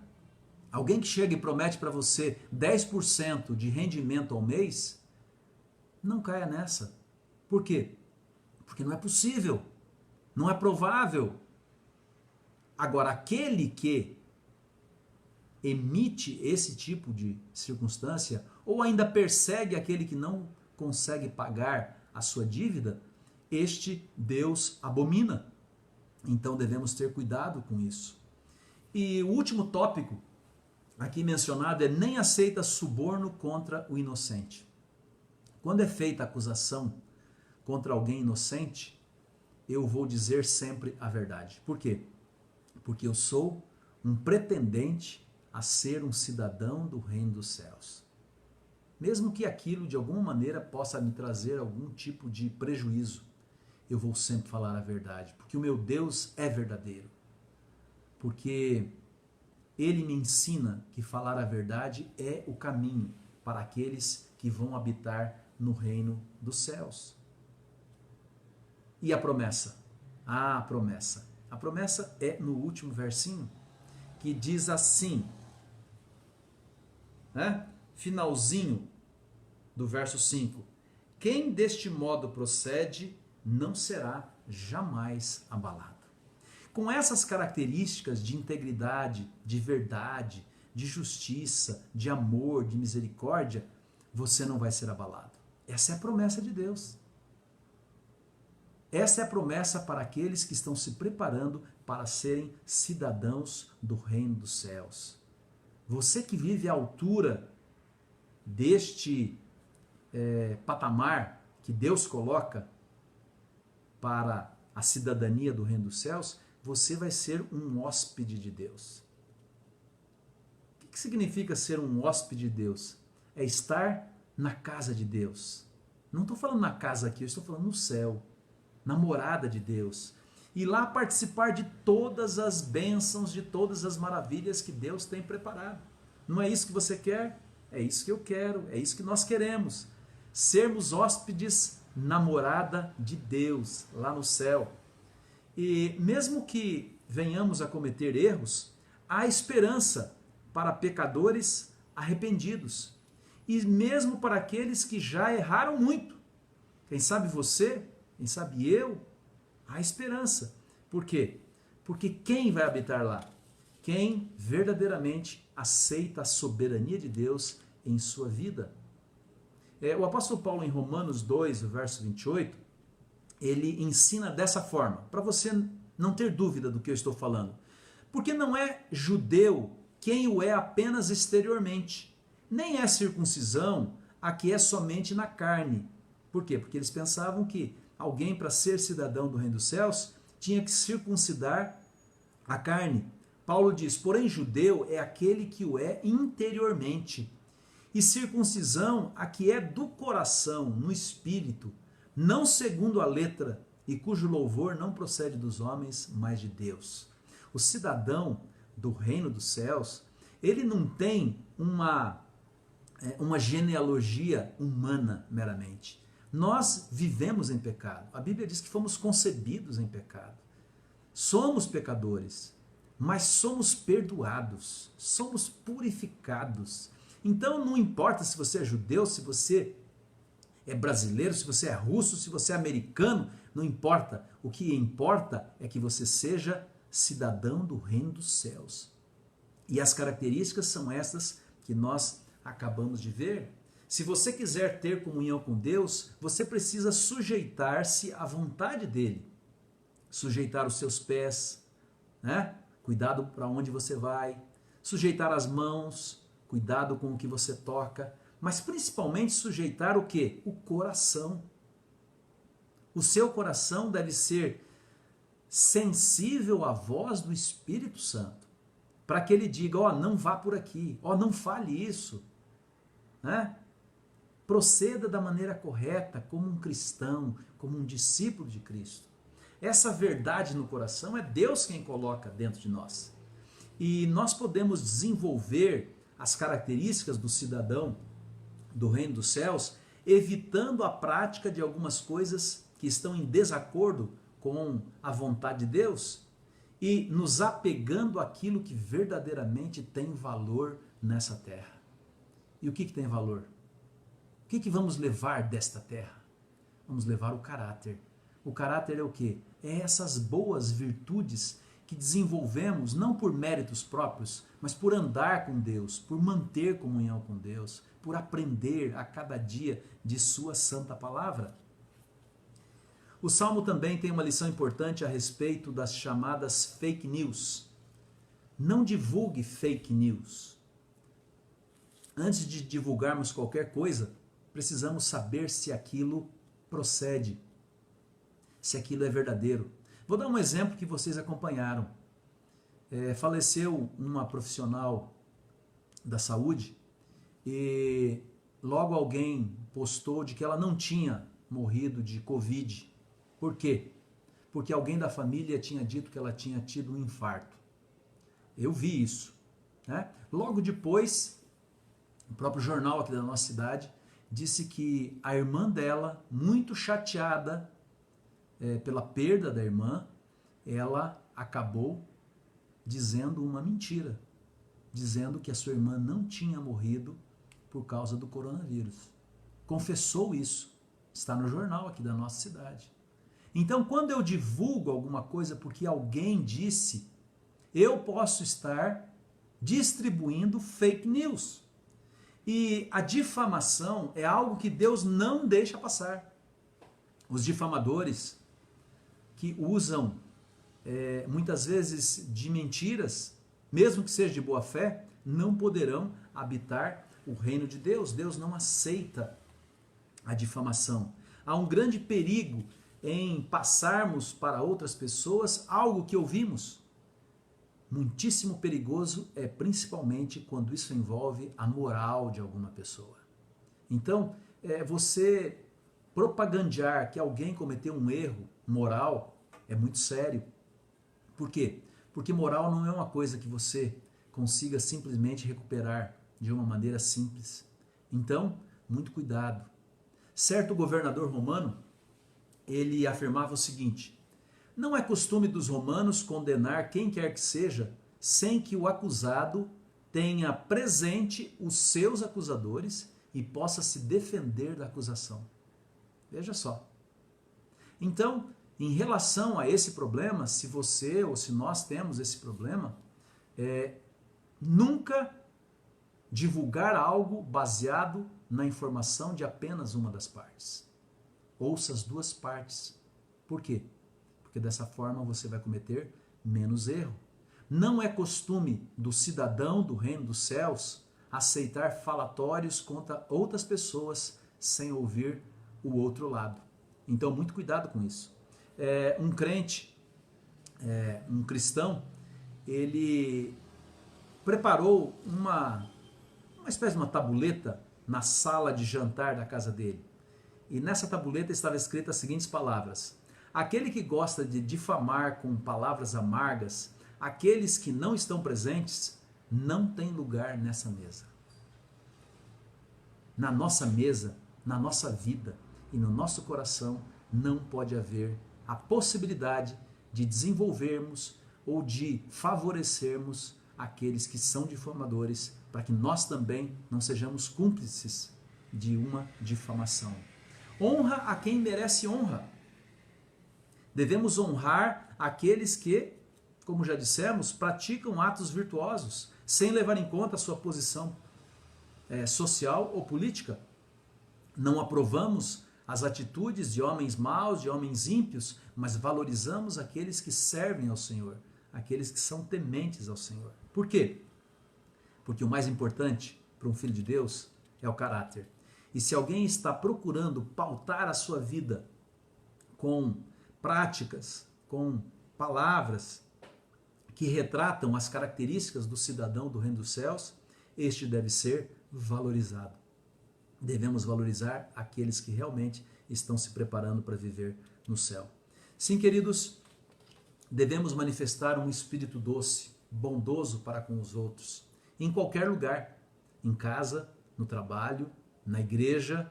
Alguém que chega e promete para você 10% de rendimento ao mês, não caia nessa. Por quê? Porque não é possível, não é provável. Agora, aquele que emite esse tipo de circunstância, ou ainda persegue aquele que não consegue pagar a sua dívida, este Deus abomina. Então devemos ter cuidado com isso. E o último tópico aqui mencionado é nem aceita suborno contra o inocente. Quando é feita acusação contra alguém inocente, eu vou dizer sempre a verdade. Por quê? Porque eu sou um pretendente a ser um cidadão do reino dos céus. Mesmo que aquilo de alguma maneira possa me trazer algum tipo de prejuízo, eu vou sempre falar a verdade, porque o meu Deus é verdadeiro. Porque Ele me ensina que falar a verdade é o caminho para aqueles que vão habitar no reino dos céus. E a promessa? A promessa. A promessa é no último versinho, que diz assim, né? Finalzinho do verso 5. Quem deste modo procede não será jamais abalado. Com essas características de integridade, de verdade, de justiça, de amor, de misericórdia, você não vai ser abalado. Essa é a promessa de Deus. Essa é a promessa para aqueles que estão se preparando para serem cidadãos do reino dos céus. Você que vive à altura deste patamar que Deus coloca para a cidadania do reino dos céus, você vai ser um hóspede de Deus. O que significa ser um hóspede de Deus? É estar na casa de Deus. Não estou falando na casa aqui, eu estou falando no céu, na morada de Deus. E lá participar de todas as bênçãos, de todas as maravilhas que Deus tem preparado. Não é isso que você quer? É isso que eu quero, é isso que nós queremos. Sermos hóspedes na morada de Deus, lá no céu. E mesmo que venhamos a cometer erros, há esperança para pecadores arrependidos. E mesmo para aqueles que já erraram muito. Quem sabe você, quem sabe eu, há esperança. Por quê? Porque quem vai habitar lá? Quem verdadeiramente aceita a soberania de Deus em sua vida. O apóstolo Paulo, em Romanos 2, verso 28, ele ensina dessa forma, para você não ter dúvida do que eu estou falando. Porque não é judeu quem o é apenas exteriormente, nem é circuncisão a que é somente na carne. Por quê? Porque eles pensavam que alguém, para ser cidadão do reino dos céus, tinha que circuncidar a carne. Paulo diz, porém judeu é aquele que o é interiormente, e circuncisão a que é do coração, no espírito, não segundo a letra, e cujo louvor não procede dos homens, mas de Deus. O cidadão do reino dos céus, ele não tem uma genealogia humana meramente, Nós vivemos em pecado. A Bíblia diz que fomos concebidos em pecado. Somos pecadores, mas somos perdoados, somos purificados. Então não importa se você é judeu, se você é brasileiro, se você é russo, se você é americano, não importa. O que importa é que você seja cidadão do reino dos céus. E as características são essas que nós acabamos de ver. Se você quiser ter comunhão com Deus, você precisa sujeitar-se à vontade dele. Sujeitar os seus pés, né? Cuidado para onde você vai. Sujeitar as mãos, cuidado com o que você toca. Mas principalmente sujeitar o quê? O coração. O seu coração deve ser sensível à voz do Espírito Santo, para que ele diga, ó, não vá por aqui, ó, não fale isso, né? Proceda da maneira correta, como um cristão, como um discípulo de Cristo. Essa verdade no coração é Deus quem coloca dentro de nós. E nós podemos desenvolver as características do cidadão do reino dos céus, evitando a prática de algumas coisas que estão em desacordo com a vontade de Deus e nos apegando àquilo que verdadeiramente tem valor nessa terra. E o que tem valor? O que vamos levar desta terra? Vamos levar o caráter. O caráter é o quê? É essas boas virtudes que desenvolvemos não por méritos próprios, mas por andar com Deus, por manter comunhão com Deus, por aprender a cada dia de sua santa palavra. O Salmo também tem uma lição importante a respeito das chamadas fake news. Não divulgue fake news. Antes de divulgarmos qualquer coisa, precisamos saber se aquilo procede, se aquilo é verdadeiro. Vou dar um exemplo que vocês acompanharam. Faleceu uma profissional da saúde e logo alguém postou de que ela não tinha morrido de Covid. Por quê? Porque alguém da família tinha dito que ela tinha tido um infarto. Eu vi isso, né? Logo depois, o próprio jornal aqui da nossa cidade disse que a irmã dela, muito chateada pela perda da irmã, ela acabou dizendo uma mentira, dizendo que a sua irmã não tinha morrido por causa do coronavírus. Confessou isso, está no jornal aqui da nossa cidade. Então, quando eu divulgo alguma coisa porque alguém disse, eu posso estar distribuindo fake news. E a difamação é algo que Deus não deixa passar. Os difamadores que usam muitas vezes de mentiras, mesmo que seja de boa fé, não poderão habitar o reino de Deus. Deus não aceita a difamação. Há um grande perigo em passarmos para outras pessoas algo que ouvimos. Muitíssimo perigoso é principalmente quando isso envolve a moral de alguma pessoa. Então, você propagandear que alguém cometeu um erro moral é muito sério. Por quê? Porque moral não é uma coisa que você consiga simplesmente recuperar de uma maneira simples. Então, muito cuidado. Certo governador romano, ele afirmava o seguinte: não é costume dos romanos condenar quem quer que seja sem que o acusado tenha presente os seus acusadores e possa se defender da acusação. Veja só. Então, em relação a esse problema, se você ou se nós temos esse problema, nunca divulgar algo baseado na informação de apenas uma das partes. Ouça as duas partes. Por quê? Porque dessa forma você vai cometer menos erro. Não é costume do cidadão do reino dos céus aceitar falatórios contra outras pessoas sem ouvir o outro lado. Então, muito cuidado com isso. Um crente, um cristão, ele preparou uma espécie de uma tabuleta na sala de jantar da casa dele. E nessa tabuleta estava escrita as seguintes palavras: aquele que gosta de difamar com palavras amargas aqueles que não estão presentes, não tem lugar nessa mesa. Na nossa mesa, na nossa vida, e no nosso coração não pode haver a possibilidade de desenvolvermos ou de favorecermos aqueles que são difamadores, para que nós também não sejamos cúmplices de uma difamação. Honra a quem merece honra. Devemos honrar aqueles que, como já dissemos, praticam atos virtuosos, sem levar em conta a sua posição social ou política. Não aprovamos as atitudes de homens maus, de homens ímpios, mas valorizamos aqueles que servem ao Senhor, aqueles que são tementes ao Senhor. Por quê? Porque o mais importante para um filho de Deus é o caráter. E se alguém está procurando pautar a sua vida com práticas, com palavras que retratam as características do cidadão do reino dos céus, este deve ser valorizado. Devemos valorizar aqueles que realmente estão se preparando para viver no céu. Sim, queridos, devemos manifestar um espírito doce, bondoso para com os outros, em qualquer lugar, em casa, no trabalho, na igreja,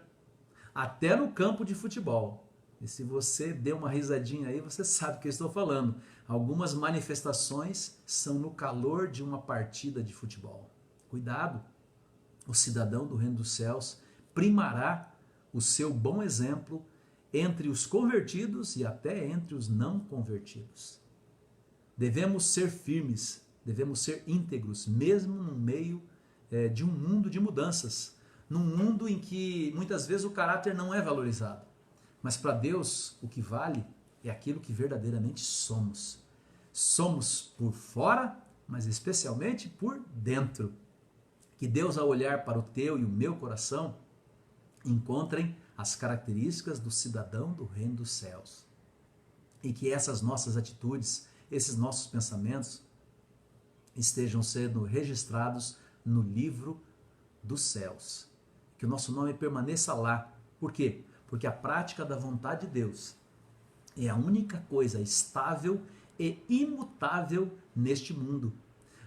até no campo de futebol. E se você deu uma risadinha aí, você sabe o que eu estou falando. Algumas manifestações são no calor de uma partida de futebol. Cuidado, o cidadão do reino dos céus primará o seu bom exemplo entre os convertidos e até entre os não convertidos. Devemos ser firmes, devemos ser íntegros, mesmo no meio de um mundo de mudanças, num mundo em que muitas vezes o caráter não é valorizado. Mas para Deus o que vale é aquilo que verdadeiramente somos. Somos por fora, mas especialmente por dentro. Que Deus, ao olhar para o teu e o meu coração, encontrem as características do cidadão do reino dos céus. E que essas nossas atitudes, esses nossos pensamentos estejam sendo registrados no livro dos céus. Que o nosso nome permaneça lá. Por quê? Porque a prática da vontade de Deus é a única coisa estável e imutável neste mundo.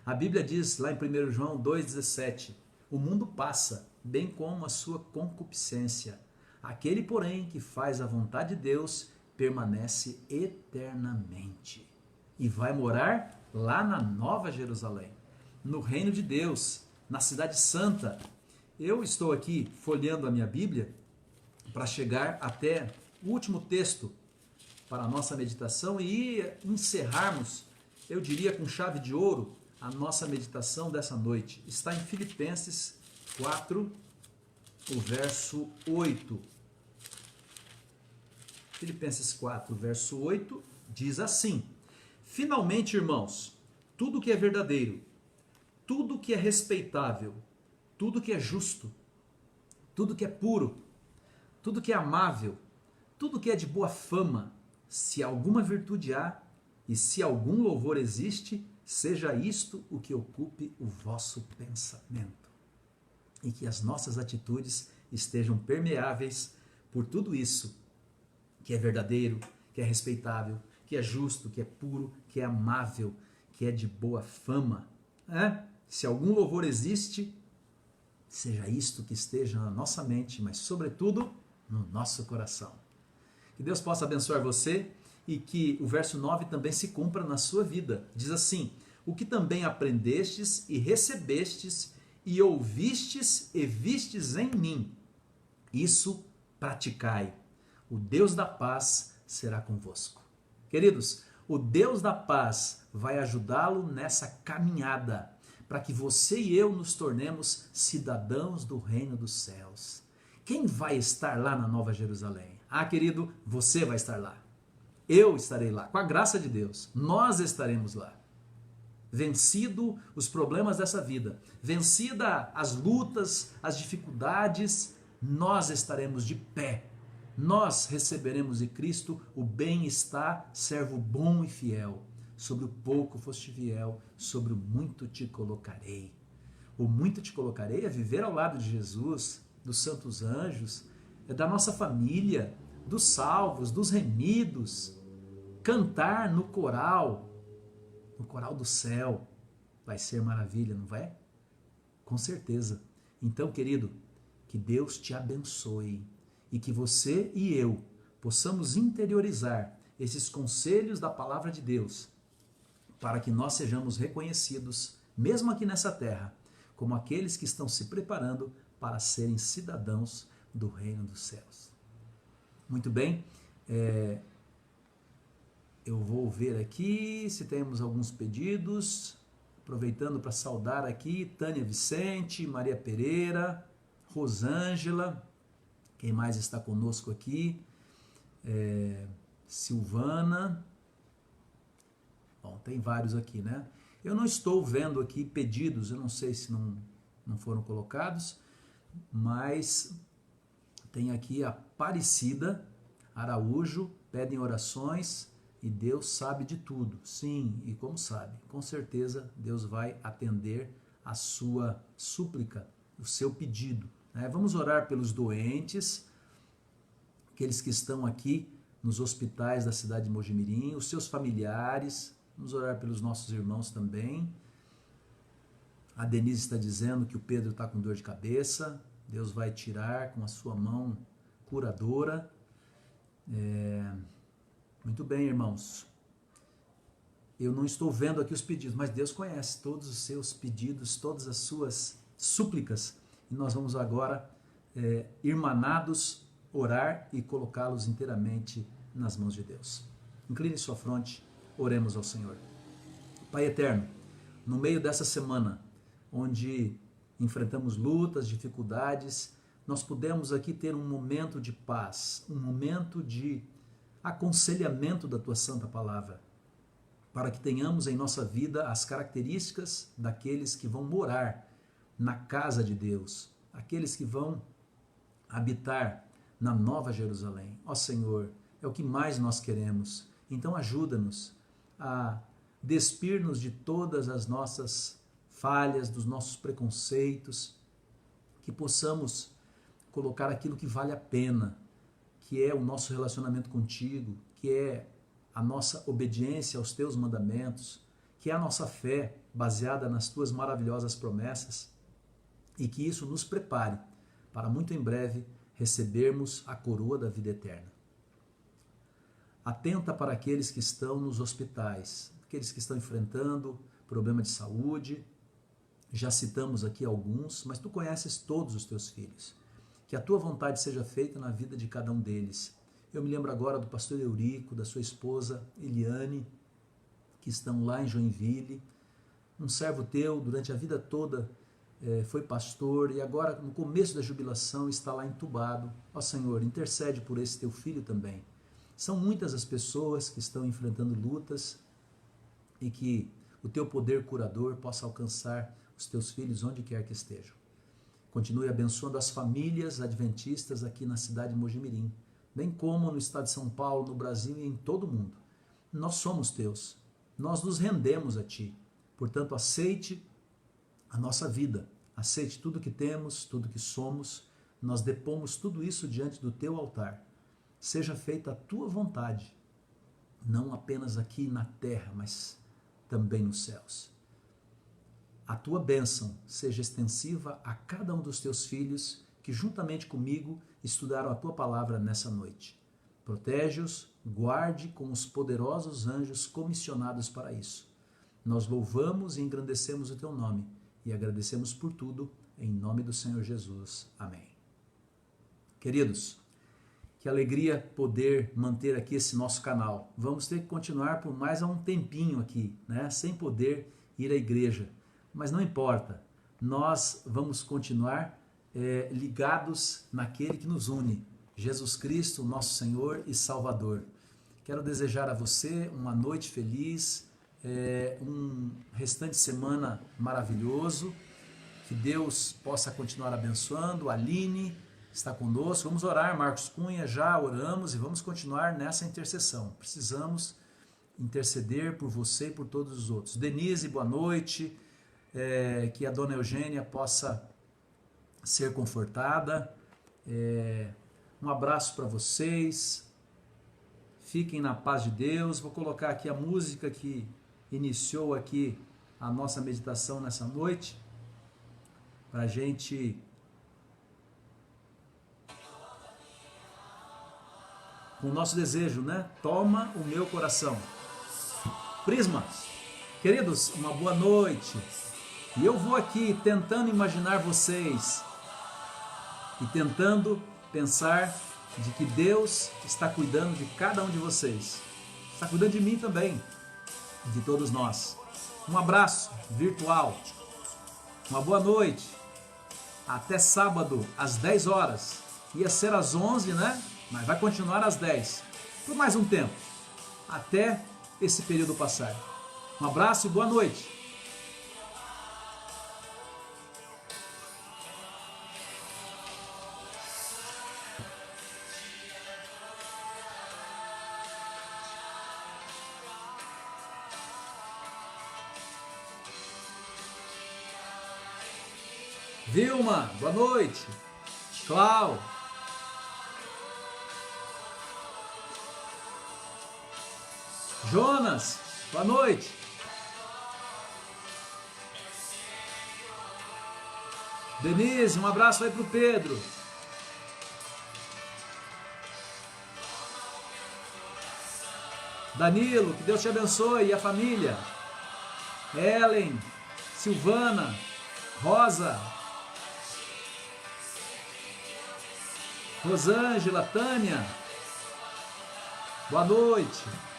A Bíblia diz lá em 1 João 2,17, o mundo passa, bem como a sua concupiscência. Aquele, porém, que faz a vontade de Deus permanece eternamente. E vai morar lá na Nova Jerusalém, no reino de Deus, na cidade santa. Eu estou aqui folheando a minha Bíblia para chegar até o último texto para a nossa meditação e encerrarmos, eu diria com chave de ouro, a nossa meditação dessa noite. Está em Filipenses 4, o verso 8. Filipenses 4, verso 8, diz assim: finalmente, irmãos, tudo que é verdadeiro, tudo que é respeitável, tudo que é justo, tudo que é puro, tudo que é amável, tudo que é de boa fama, se alguma virtude há e se algum louvor existe, seja isto o que ocupe o vosso pensamento. E que as nossas atitudes estejam permeáveis por tudo isso que é verdadeiro, que é respeitável, que é justo, que é puro, que é amável, que é de boa fama. Se algum louvor existe, seja isto que esteja na nossa mente, mas sobretudo no nosso coração. Que Deus possa abençoar você e que o verso 9 também se cumpra na sua vida. Diz assim: o que também aprendestes e recebestes e ouvistes e vistes em mim, isso praticai. O Deus da paz será convosco. Queridos, o Deus da paz vai ajudá-lo nessa caminhada para que você e eu nos tornemos cidadãos do reino dos céus. Quem vai estar lá na Nova Jerusalém? Querido, você vai estar lá. Eu estarei lá, com a graça de Deus. Nós estaremos lá. Vencido os problemas dessa vida, vencida as lutas, as dificuldades, nós estaremos de pé. Nós receberemos de Cristo o bem-estar, servo bom e fiel. Sobre o pouco foste fiel, sobre o muito te colocarei. O muito te colocarei é viver ao lado de Jesus, dos santos anjos, da nossa família, dos salvos, dos remidos, cantar no coral do céu. Vai ser maravilha, não vai? Com certeza. Então, querido, que Deus te abençoe e que você e eu possamos interiorizar esses conselhos da palavra de Deus, para que nós sejamos reconhecidos, mesmo aqui nessa terra, como aqueles que estão se preparando para serem cidadãos do reino dos céus. Muito bem, eu vou ver aqui se temos alguns pedidos, aproveitando para saudar aqui Tânia Vicente, Maria Pereira, Rosângela, quem mais está conosco aqui? Silvana. Bom, tem vários aqui, né? Eu não estou vendo aqui pedidos, eu não sei se não foram colocados, mas tem aqui a Aparecida Araújo, pedem orações e Deus sabe de tudo. Sim, e como sabe? Com certeza Deus vai atender a sua súplica, o seu pedido, né? Vamos orar pelos doentes, aqueles que estão aqui nos hospitais da cidade de Mojimirim, os seus familiares. Vamos orar pelos nossos irmãos também. A Denise está dizendo que o Pedro está com dor de cabeça. Deus vai tirar com a sua mão curadora. Muito bem, irmãos. Eu não estou vendo aqui os pedidos, mas Deus conhece todos os seus pedidos, todas as suas súplicas. E nós vamos agora, irmanados, orar e colocá-los inteiramente nas mãos de Deus. Incline sua fronte, oremos ao Senhor. Pai eterno, no meio dessa semana, onde enfrentamos lutas, dificuldades, nós pudemos aqui ter um momento de paz, um momento de aconselhamento da Tua Santa Palavra, para que tenhamos em nossa vida as características daqueles que vão morar na casa de Deus, aqueles que vão habitar na Nova Jerusalém. Ó Senhor, é o que mais nós queremos. Então ajuda-nos a despir-nos de todas as nossas falhas, dos nossos preconceitos, que possamos colocar aquilo que vale a pena, que é o nosso relacionamento contigo, que é a nossa obediência aos teus mandamentos, que é a nossa fé baseada nas tuas maravilhosas promessas, e que isso nos prepare para muito em breve recebermos a coroa da vida eterna. Atenta para aqueles que estão nos hospitais, aqueles que estão enfrentando problema de saúde. Já citamos aqui alguns, mas tu conheces todos os teus filhos. Que a tua vontade seja feita na vida de cada um deles. Eu me lembro agora do pastor Eurico, da sua esposa Eliane, que estão lá em Joinville. Um servo teu, durante a vida toda, foi pastor e agora, no começo da jubilação, está lá entubado. Ó Senhor, intercede por esse teu filho também. São muitas as pessoas que estão enfrentando lutas e que o teu poder curador possa alcançar os teus filhos onde quer que estejam. Continue abençoando as famílias adventistas aqui na cidade de Mojimirim, bem como no estado de São Paulo, no Brasil e em todo o mundo. Nós somos teus, nós nos rendemos a ti. Portanto, aceite a nossa vida, aceite tudo que temos, tudo que somos, nós depomos tudo isso diante do teu altar. Seja feita a tua vontade, não apenas aqui na terra, mas também nos céus. A tua bênção seja extensiva a cada um dos teus filhos que juntamente comigo estudaram a tua palavra nessa noite. Protege-os, guarde com os poderosos anjos comissionados para isso. Nós louvamos e engrandecemos o teu nome e agradecemos por tudo, em nome do Senhor Jesus. Amém. Queridos, que alegria poder manter aqui esse nosso canal. Vamos ter que continuar por mais um tempinho aqui, né? Sem poder ir à igreja. Mas não importa, nós vamos continuar ligados naquele que nos une, Jesus Cristo, nosso Senhor e Salvador. Quero desejar a você uma noite feliz, um restante de semana maravilhoso, que Deus possa continuar abençoando. A Aline está conosco, vamos orar, Marcos Cunha, já oramos e vamos continuar nessa intercessão. Precisamos interceder por você e por todos os outros. Denise, boa noite. Que a dona Eugênia possa ser confortada. Um abraço para vocês. Fiquem na paz de Deus. Vou colocar aqui a música que iniciou aqui a nossa meditação nessa noite, para a gente com o nosso desejo, né? Toma o meu coração. Prisma, queridos, uma boa noite. E eu vou aqui tentando imaginar vocês e tentando pensar de que Deus está cuidando de cada um de vocês. Está cuidando de mim também, de todos nós. Um abraço virtual. Uma boa noite. Até sábado, às 10 horas. Ia ser às 11, né? Mas vai continuar às 10. Por mais um tempo. Até esse período passar. Um abraço e boa noite. Vilma, boa noite. Clau. Jonas, boa noite. Denise, um abraço aí pro Pedro. Danilo, que Deus te abençoe e a família. Ellen, Silvana, Rosa, Rosângela, Tânia, boa noite.